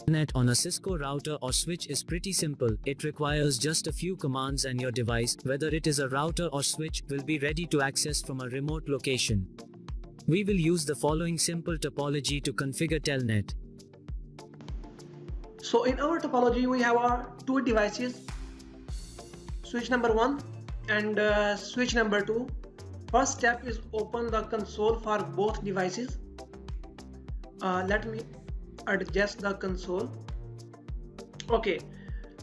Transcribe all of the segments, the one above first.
Telnet on a Cisco router or switch is pretty simple. It requires just a few commands and your device, whether it is a router or switch, will be ready to access from a remote location. We will use the following simple topology to configure Telnet. So in our topology we have our two devices, switch number 1 and switch number 2. First step is open the console for both devices. Let me adjust the console. Okay,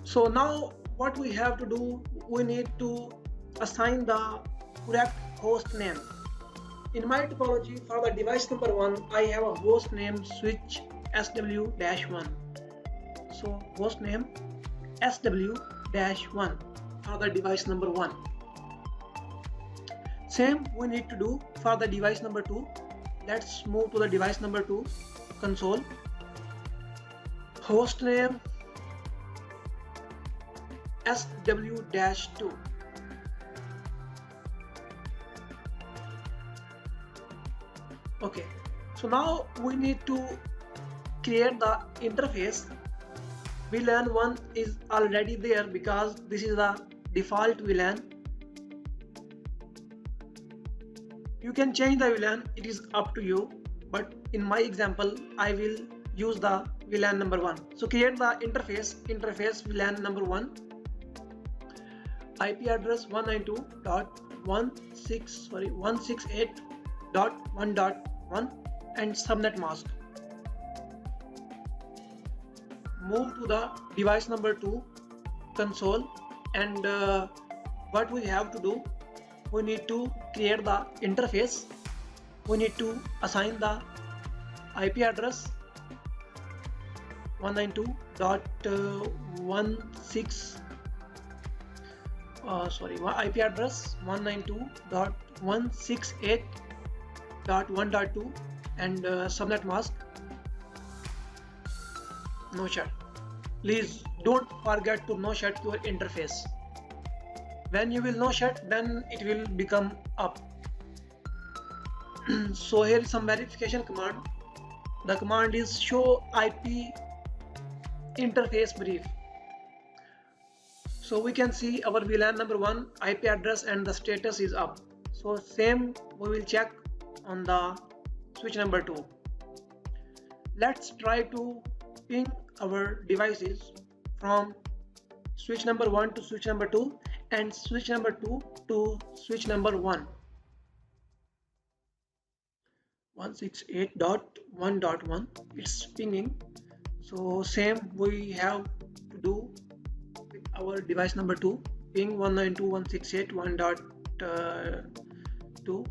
so now what we have to do, we need to assign the correct host name. In my topology for the device number 1, I have a host name switch SW-1. So host name SW-1 for the device number 1. Same we need to do for the device number 2. Let's move to the device number 2 console. Host name SW-2. Okay, so now we need to create the interface. VLAN 1 is already there because this is the default VLAN. You can change the VLAN, it is up to you, but in my example I will use the VLAN number 1. So create the interface VLAN number 1, IP address 192.168.1.1 and subnet mask. Move to the device number 2 console, and what we have to do, we need to create the interface. We need to assign the IP address 192.16 IP address 192.168.1.2 and subnet mask no shut. Please don't forget to no shut your interface. When you will no shut, then it will become up. So here is some verification command. The command is show IP interface brief. So we can see our VLAN number 1 IP address and the status is up. So same we will check on the switch number 2. Let's try to ping our devices from switch number 1 to switch number 2 and switch number 2 to switch number 1. 168.1.1, it's pinging. So same we have to do with our device number 2, ping 192.168.1.2.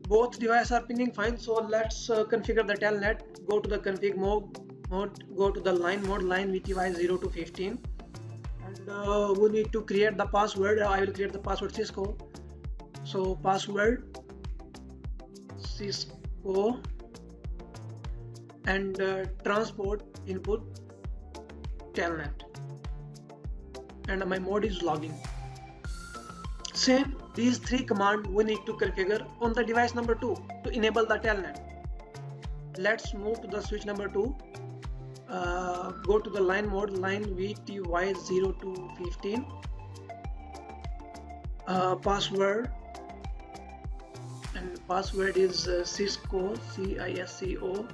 Both devices are pinging fine, so let's configure the Telnet. Go to the config mode, go to the line mode, line VTY 0 to 15, and we need to create the password. I will create the password Cisco. So password Cisco and transport input Telnet, and my mode is login. Same, these three commands we need to configure on the device number 2 to enable the Telnet. Let's move to the switch number 2. Go to the line mode, line VTY 0 to 15. Password, and password is Cisco, CISCO,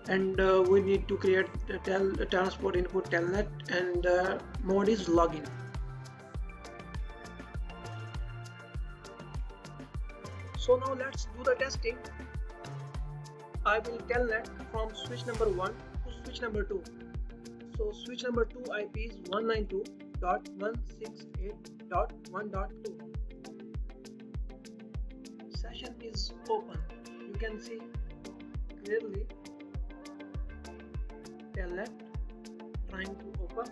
and we need to create the transport input Telnet, and mode is login. So now let's do the testing. I will Telnet from switch number 1 to switch number 2. So switch number 2 IP is 192.168.1.2. Session is open. You can see clearly Telnet trying to open,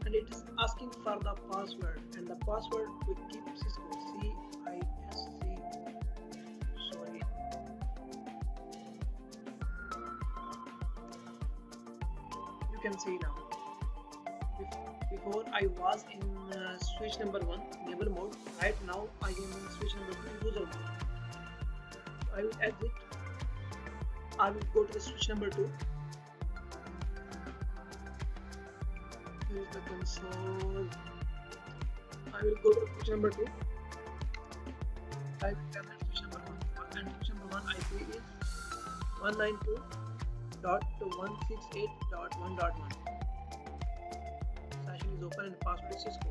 and it is asking for the password, and the password we keep Cisco CISC. Sorry. You can see now. Before I was in switch number 1 enable mode. Right now I am in switch number 2 user mode. I will exit. I will go to the switch number 2. Here is the console. I will go to switch number 2. Type Telnet switch number 1, and switch number 1 IP is 192.168.1.1. Session is open and password is Cisco.